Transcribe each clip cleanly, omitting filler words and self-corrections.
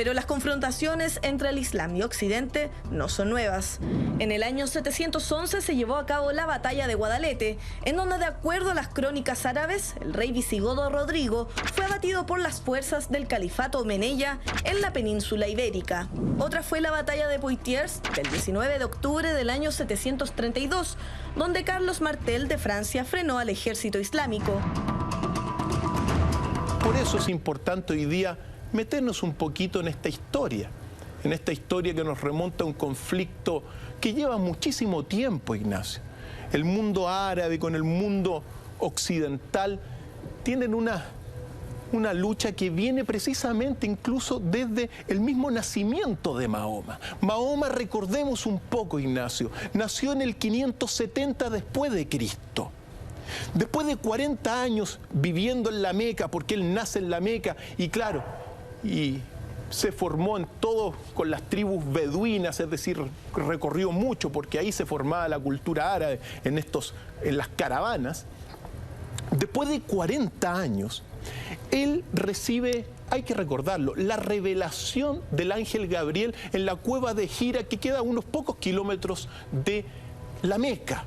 Pero las confrontaciones entre el Islam y Occidente no son nuevas. En el año 711 se llevó a cabo la batalla de Guadalete, en donde, de acuerdo a las crónicas árabes, el rey visigodo Rodrigo fue abatido por las fuerzas del califato omeya en la península ibérica. Otra fue la batalla de Poitiers del 19 de octubre del año 732, donde Carlos Martel de Francia frenó al ejército islámico. Por eso es importante hoy día meternos un poquito en esta historia que nos remonta a un conflicto que lleva muchísimo tiempo, Ignacio. El mundo árabe con el mundo occidental tienen una lucha que viene precisamente incluso desde el mismo nacimiento de Mahoma. Mahoma, recordemos un poco, Ignacio, nació en el 570 después de Cristo. Después de 40 años viviendo en la Meca, porque él nace en la Meca, y claro, y se formó en todo con las tribus beduinas, es decir, recorrió mucho porque ahí se formaba la cultura árabe en las caravanas. Después de 40 años, él recibe, hay que recordarlo, la revelación del ángel Gabriel en la cueva de Hira, que queda a unos pocos kilómetros de la Meca,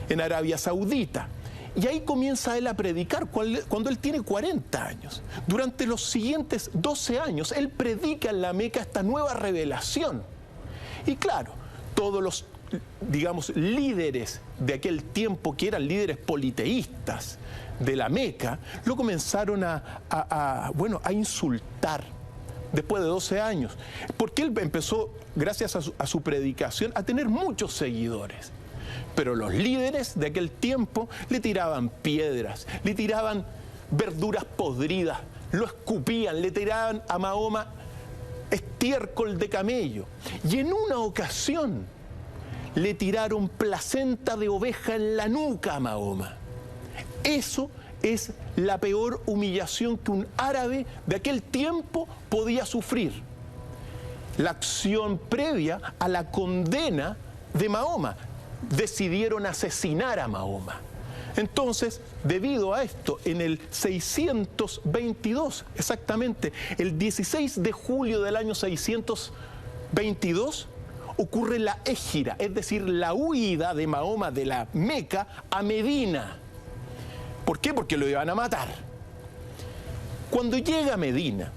en Arabia Saudita. Y ahí comienza él a predicar cuando él tiene 40 años. Durante los siguientes 12 años, él predica en la Meca esta nueva revelación. Y claro, todos los, digamos, líderes de aquel tiempo, que eran líderes politeístas de la Meca, lo comenzaron a insultar después de 12 años. Porque él empezó, gracias a su predicación, a tener muchos seguidores. Pero los líderes de aquel tiempo le tiraban piedras, le tiraban verduras podridas, lo escupían, le tiraban a Mahoma estiércol de camello. Y en una ocasión le tiraron placenta de oveja en la nuca a Mahoma. Eso es la peor humillación que un árabe de aquel tiempo podía sufrir. La acción previa a la condena de Mahoma. Decidieron asesinar a Mahoma. Entonces, debido a esto, en el 622, exactamente, el 16 de julio del año 622, ocurre la égira, es decir, la huida de Mahoma de la Meca a Medina. ¿Por qué? Porque lo iban a matar. Cuando llega a Medina,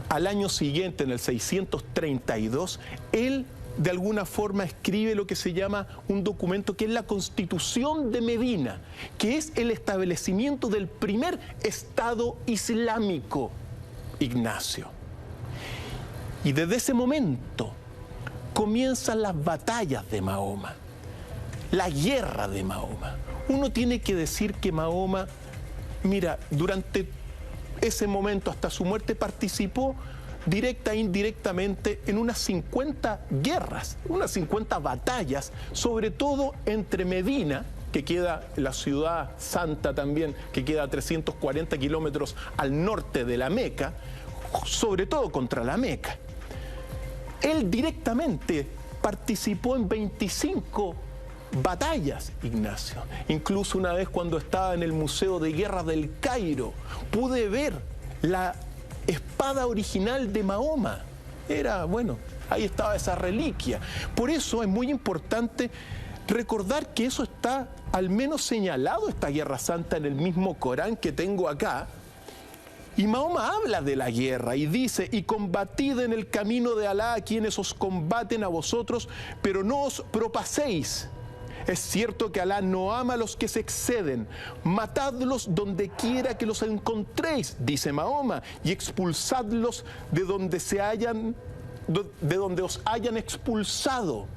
al año siguiente, en el 632, él de alguna forma escribe lo que se llama un documento que es la Constitución de Medina, que es el establecimiento del primer Estado islámico, Ignacio. Y desde ese momento comienzan las batallas de Mahoma, la guerra de Mahoma. Uno tiene que decir que Mahoma, mira, durante ese momento hasta su muerte participó directa e indirectamente en unas 50 guerras, unas 50 batallas, sobre todo entre Medina, que queda la ciudad santa también, que queda a 340 kilómetros al norte de la Meca, sobre todo contra la Meca. Él directamente participó en 25 batallas, Ignacio. Incluso una vez cuando estaba en el Museo de Guerra del Cairo, pude ver la espada original de Mahoma. Era, bueno, ahí estaba esa reliquia. Por eso es muy importante recordar que eso está al menos señalado, esta guerra santa, en el mismo Corán que tengo acá. Y Mahoma habla de la guerra y dice: y combatid en el camino de Alá a quienes os combaten a vosotros, pero no os propaséis. Es cierto que Alá no ama a los que se exceden. Matadlos donde quiera que los encontréis, dice Mahoma, y expulsadlos de donde os hayan expulsado,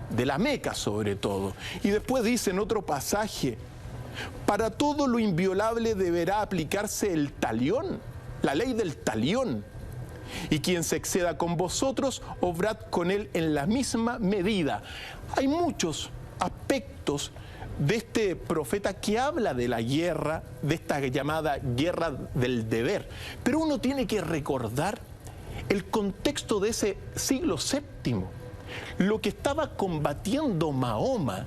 de la Meca sobre todo. Y después dice en otro pasaje: para todo lo inviolable deberá aplicarse el talión, la ley del talión. Y quien se exceda con vosotros, obrad con él en la misma medida. Hay muchos aspectos de este profeta que habla de la guerra, de esta llamada guerra del deber. Pero uno tiene que recordar el contexto de ese siglo VII. Lo que estaba combatiendo Mahoma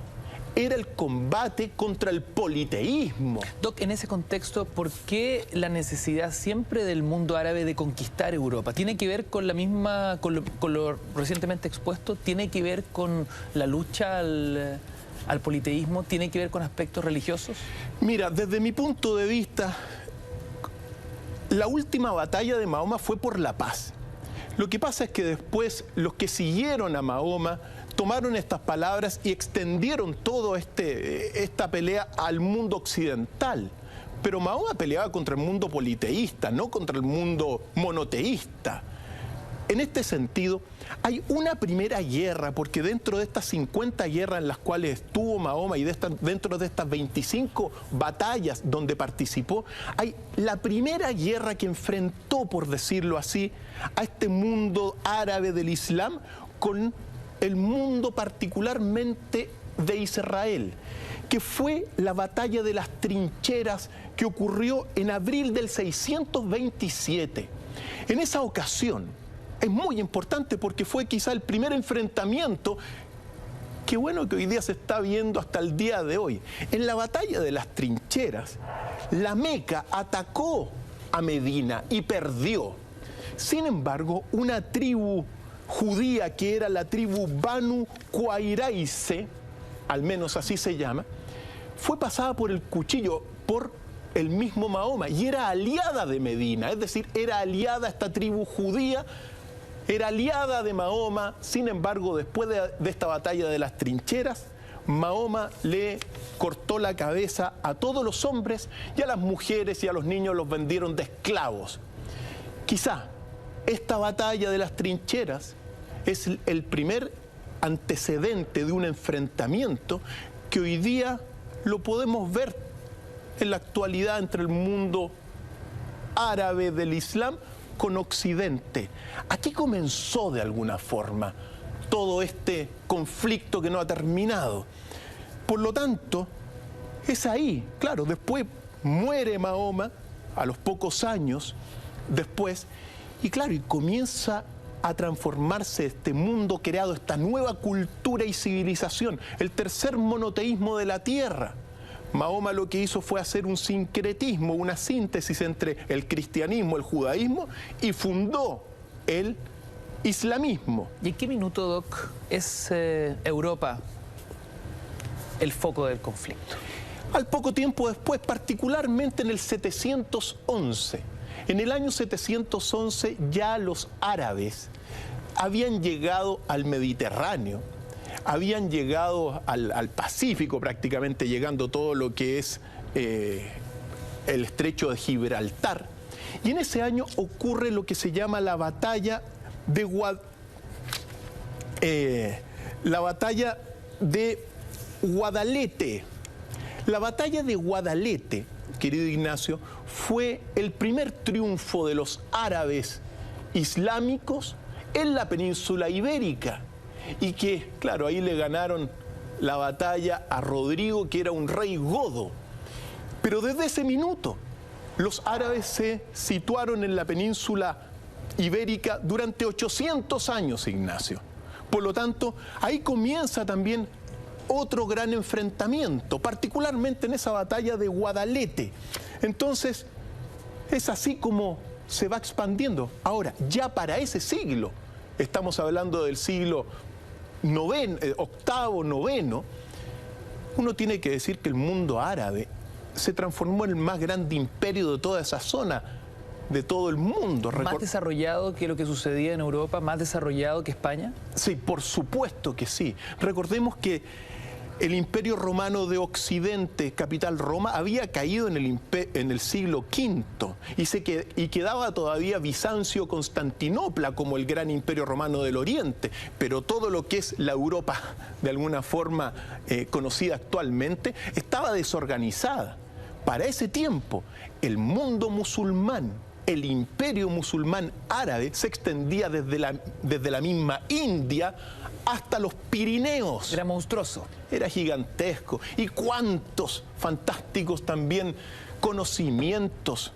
era el combate contra el politeísmo. Doc, en ese contexto, ¿por qué la necesidad siempre del mundo árabe de conquistar Europa? ¿Tiene que ver con la misma, con lo recientemente expuesto? ¿Tiene que ver con la lucha al politeísmo? ¿Tiene que ver con aspectos religiosos? Mira, desde mi punto de vista, la última batalla de Mahoma fue por la paz. Lo que pasa es que después los que siguieron a Mahoma tomaron estas palabras y extendieron toda esta pelea al mundo occidental. Pero Mahoma peleaba contra el mundo politeísta, no contra el mundo monoteísta. En este sentido, hay una primera guerra, porque dentro de estas 50 guerras en las cuales estuvo Mahoma y dentro de estas 25 batallas donde participó, hay la primera guerra que enfrentó, por decirlo así, a este mundo árabe del Islam con el mundo particularmente de Israel, que fue la batalla de las trincheras que ocurrió en abril del 627. En esa ocasión, es muy importante porque fue quizá el primer enfrentamiento, que bueno que hoy día se está viendo hasta el día de hoy. En la batalla de las trincheras, la Meca atacó a Medina y perdió. Sin embargo, una tribu judía que era la tribu Banu Qurayza, al menos así se llama, fue pasada por el cuchillo por el mismo Mahoma y era aliada de Medina, es decir, era aliada a esta tribu judía, era aliada de Mahoma. Sin embargo, después de esta batalla de las trincheras, Mahoma le cortó la cabeza a todos los hombres y a las mujeres y a los niños los vendieron de esclavos. Quizá esta batalla de las trincheras es el primer antecedente de un enfrentamiento que hoy día lo podemos ver en la actualidad entre el mundo árabe del Islam con Occidente. Aquí comenzó de alguna forma todo este conflicto que no ha terminado. Por lo tanto, es ahí, claro, después muere Mahoma a los pocos años después, y claro, y comienza a transformarse este mundo creado, esta nueva cultura y civilización, el tercer monoteísmo de la tierra. Mahoma lo que hizo fue hacer un sincretismo, una síntesis entre el cristianismo, el judaísmo, y fundó el islamismo. ¿Y en qué minuto, Doc, es Europa el foco del conflicto? Al poco tiempo después, particularmente en el 711. En el año 711 ya los árabes habían llegado al Mediterráneo, habían llegado al Pacífico prácticamente, llegando todo lo que es el estrecho de Gibraltar. Y en ese año ocurre lo que se llama la batalla de Guadalete. La batalla de Guadalete, querido Ignacio, fue el primer triunfo de los árabes islámicos en la península ibérica. Y que, claro, ahí le ganaron la batalla a Rodrigo, que era un rey godo. Pero desde ese minuto, los árabes se situaron en la península ibérica durante 800 años, Ignacio. Por lo tanto, ahí comienza también otro gran enfrentamiento, particularmente en esa batalla de Guadalete. Entonces, es así como se va expandiendo. Ahora, ya para ese siglo, estamos hablando del siglo octavo, noveno, uno tiene que decir que el mundo árabe se transformó en el más grande imperio de toda esa zona, de todo el mundo. ¿Más desarrollado que lo que sucedía en Europa? ¿Más desarrollado que España? Sí, por supuesto que sí. Recordemos que el Imperio Romano de Occidente, capital Roma, había caído en el siglo V y quedaba todavía Bizancio, Constantinopla como el gran Imperio Romano del Oriente, pero todo lo que es la Europa, de alguna forma conocida actualmente, estaba desorganizada. Para ese tiempo, el mundo musulmán, el imperio musulmán árabe, se extendía desde la misma India hasta los Pirineos. Era monstruoso. Era gigantesco. Y cuántos fantásticos también conocimientos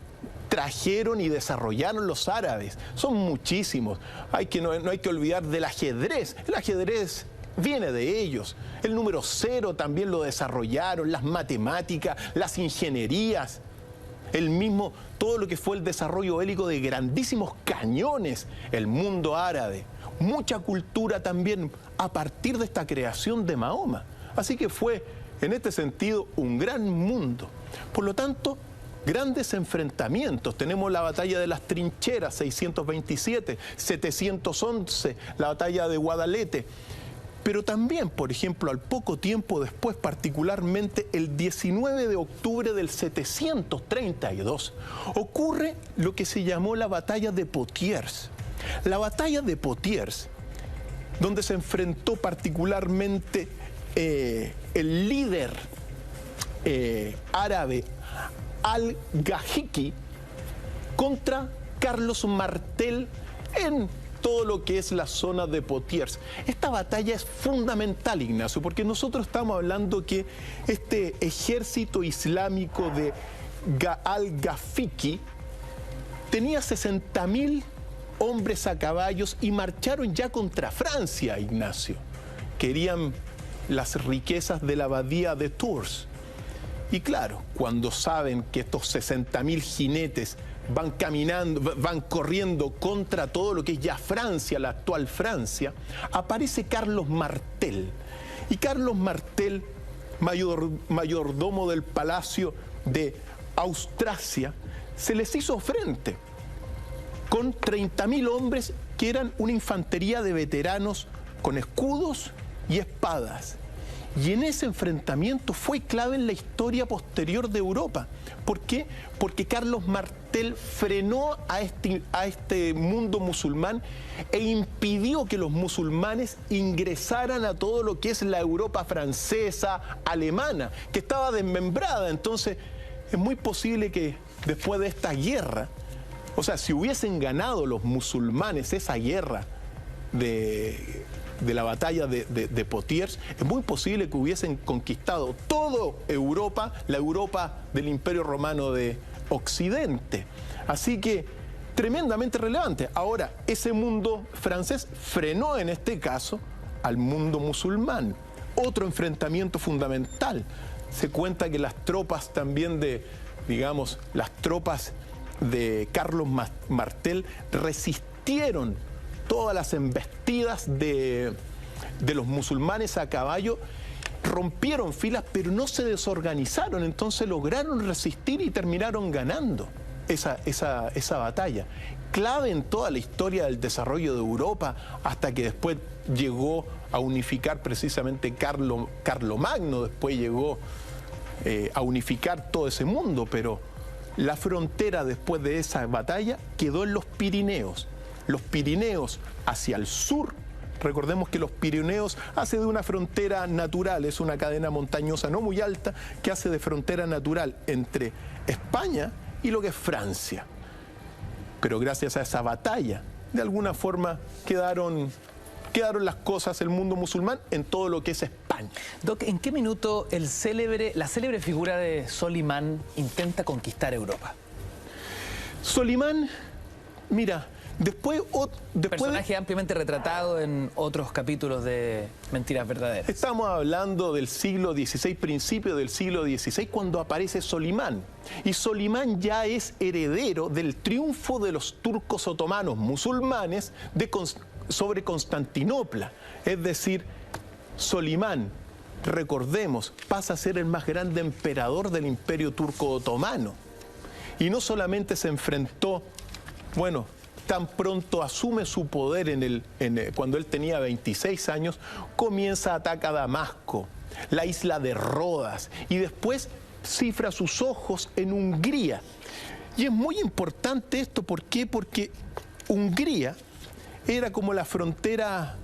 trajeron y desarrollaron los árabes. Son muchísimos. No hay que olvidar del ajedrez. El ajedrez viene de ellos. El número 0 también lo desarrollaron, las matemáticas, las ingenierías, todo lo que fue el desarrollo bélico de grandísimos cañones, el mundo árabe. Mucha cultura también a partir de esta creación de Mahoma. Así que fue, en este sentido, un gran mundo. Por lo tanto, grandes enfrentamientos. Tenemos la batalla de las trincheras, 627, 711, la batalla de Guadalete. Pero también, por ejemplo, al poco tiempo después, particularmente el 19 de octubre del 732, ocurre lo que se llamó la batalla de Poitiers. La batalla de Poitiers, donde se enfrentó particularmente el líder árabe Al-Gahiki contra Carlos Martel en todo lo que es la zona de Poitiers. Esta batalla es fundamental, Ignacio, porque nosotros estamos hablando que este ejército islámico de Al-Gahiki tenía 60.000 hombres a caballos y marcharon ya contra Francia, Ignacio. Querían las riquezas de la abadía de Tours. Y claro, cuando saben que estos 60.000 jinetes van caminando, van corriendo contra todo lo que es ya Francia, la actual Francia, aparece Carlos Martel. Y Carlos Martel, mayordomo del palacio de Austrasia, se les hizo frente con 30.000 hombres que eran una infantería de veteranos con escudos y espadas. Y en ese enfrentamiento fue clave en la historia posterior de Europa. ¿Por qué? Porque Carlos Martel frenó a este mundo musulmán e impidió que los musulmanes ingresaran a todo lo que es la Europa francesa, alemana, que estaba desmembrada. Entonces, es muy posible que después de esta guerra, o sea, si hubiesen ganado los musulmanes esa guerra de la batalla de Poitiers, es muy posible que hubiesen conquistado toda Europa, la Europa del Imperio Romano de Occidente. Así que, tremendamente relevante. Ahora, ese mundo francés frenó en este caso al mundo musulmán. Otro enfrentamiento fundamental. Se cuenta que las tropas también las tropas de Carlos Martel resistieron todas las embestidas de los musulmanes a caballo, rompieron filas, pero no se desorganizaron, entonces lograron resistir y terminaron ganando esa batalla. Clave en toda la historia del desarrollo de Europa, hasta que después llegó a unificar precisamente Carlomagno, después llegó a unificar todo ese mundo, pero la frontera después de esa batalla quedó en los Pirineos. Los Pirineos hacia el sur, recordemos que los Pirineos hace de una frontera natural, es una cadena montañosa no muy alta que hace de frontera natural entre España y lo que es Francia. Pero gracias a esa batalla, de alguna forma quedaron las cosas, el mundo musulmán, en todo lo que es España. Doc, ¿en qué minuto la célebre figura de Solimán intenta conquistar Europa? Solimán, mira, personaje ampliamente retratado en otros capítulos de Mentiras Verdaderas. Estamos hablando del siglo XVI, principio del siglo XVI, cuando aparece Solimán. Y Solimán ya es heredero del triunfo de los turcos otomanos musulmanes sobre Constantinopla. Es decir, Solimán, recordemos, pasa a ser el más grande emperador del Imperio Turco Otomano. Y no solamente se enfrentó, tan pronto asume su poder cuando él tenía 26 años, comienza a atacar a Damasco, la isla de Rodas, y después cifra sus ojos en Hungría. Y es muy importante esto, ¿por qué? Porque Hungría era como la frontera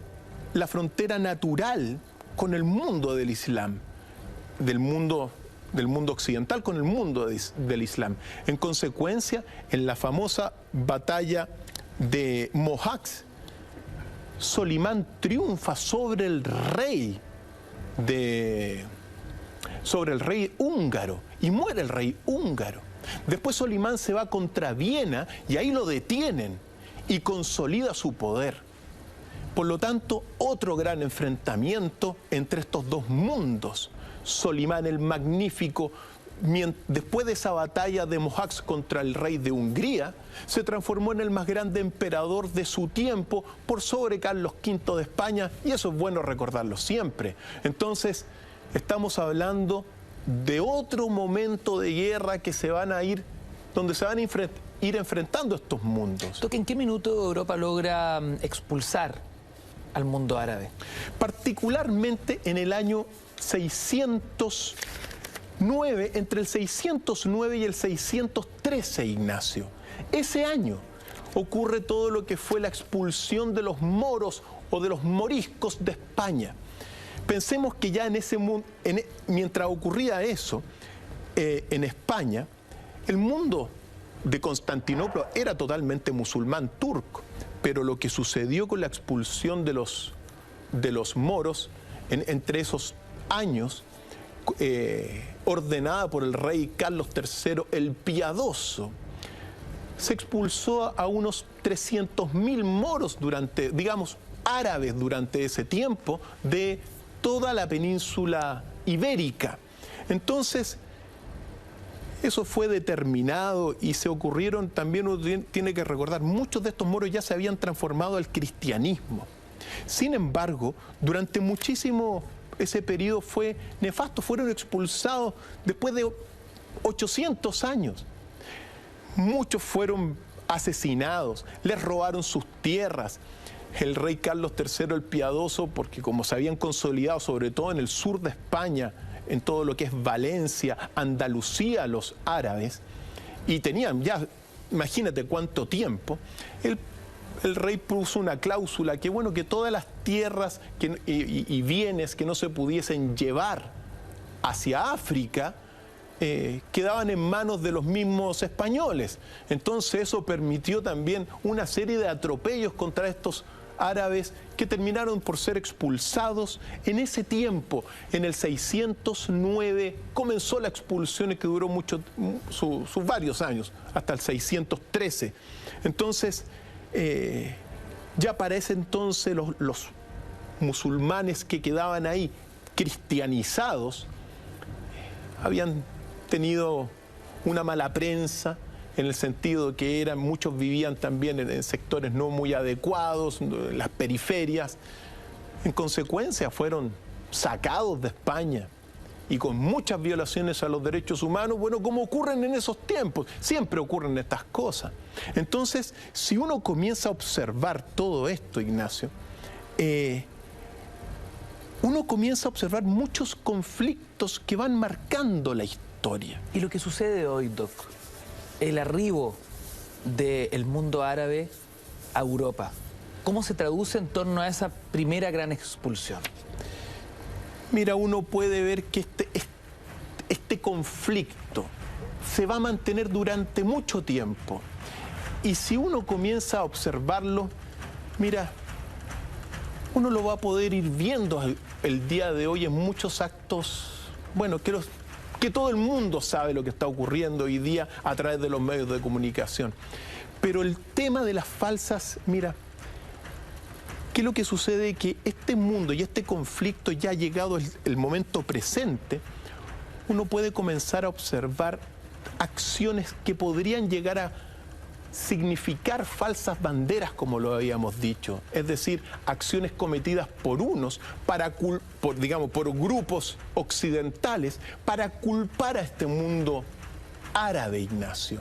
natural con el mundo del Islam, del mundo occidental con el mundo del Islam. En consecuencia, en la famosa batalla de Mohacs, Solimán triunfa sobre el rey húngaro y muere el rey húngaro. Después Solimán se va contra Viena y ahí lo detienen y consolida su poder. Por lo tanto, otro gran enfrentamiento entre estos dos mundos. Solimán el Magnífico, después de esa batalla de Mohacs contra el rey de Hungría, se transformó en el más grande emperador de su tiempo por sobre Carlos V de España, y eso es bueno recordarlo siempre. Entonces, estamos hablando de otro momento de guerra que se van a ir, donde se van a ir enfrentando estos mundos. ¿En qué minuto Europa logra expulsar al mundo árabe? Particularmente en el año 609, entre el 609 y el 613, Ignacio. Ese año ocurre todo lo que fue la expulsión de los moros o de los moriscos de España. Pensemos que ya en ese mundo, mientras ocurría eso, en España, el mundo de Constantinopla era totalmente musulmán turco, pero lo que sucedió con la expulsión de los moros entre esos años, ordenada por el rey Carlos III el Piadoso, se expulsó a unos 300.000 moros árabes durante ese tiempo de toda la península ibérica. Entonces, eso fue determinado y se ocurrieron, también uno tiene que recordar, muchos de estos moros ya se habían transformado al cristianismo. Sin embargo, durante muchísimo ese periodo fue nefasto, fueron expulsados después de 800 años. Muchos fueron asesinados, les robaron sus tierras. El rey Carlos III el Piadoso, porque como se habían consolidado sobre todo en el sur de España, en todo lo que es Valencia, Andalucía, los árabes, y tenían ya, imagínate cuánto tiempo, el rey puso una cláusula que bueno, que todas las tierras y bienes que no se pudiesen llevar hacia África quedaban en manos de los mismos españoles. Entonces eso permitió también una serie de atropellos contra estos árabes que terminaron por ser expulsados. En ese tiempo, en el 609, comenzó la expulsión que duró sus varios años, hasta el 613. Entonces, ya para ese entonces los musulmanes que quedaban ahí, cristianizados, habían tenido una mala prensa, en el sentido de que muchos vivían también en sectores no muy adecuados, en las periferias. En consecuencia, fueron sacados de España y con muchas violaciones a los derechos humanos, bueno, como ocurren en esos tiempos, siempre ocurren estas cosas. Entonces, si uno comienza a observar todo esto, Ignacio, uno comienza a observar muchos conflictos que van marcando la historia. Y lo que sucede hoy, Doc, el arribo del mundo árabe a Europa, ¿cómo se traduce en torno a esa primera gran expulsión? Mira, uno puede ver que este conflicto se va a mantener durante mucho tiempo. Y si uno comienza a observarlo, mira, uno lo va a poder ir viendo el día de hoy en muchos actos, bueno, que todo el mundo sabe lo que está ocurriendo hoy día a través de los medios de comunicación. Pero el tema de las falsas, mira, ¿qué es lo que sucede? Que este mundo y este conflicto ya ha llegado el momento presente, uno puede comenzar a observar acciones que podrían llegar a significar falsas banderas, como lo habíamos dicho, es decir, acciones cometidas por unos, por grupos occidentales, para culpar a este mundo árabe, Ignacio.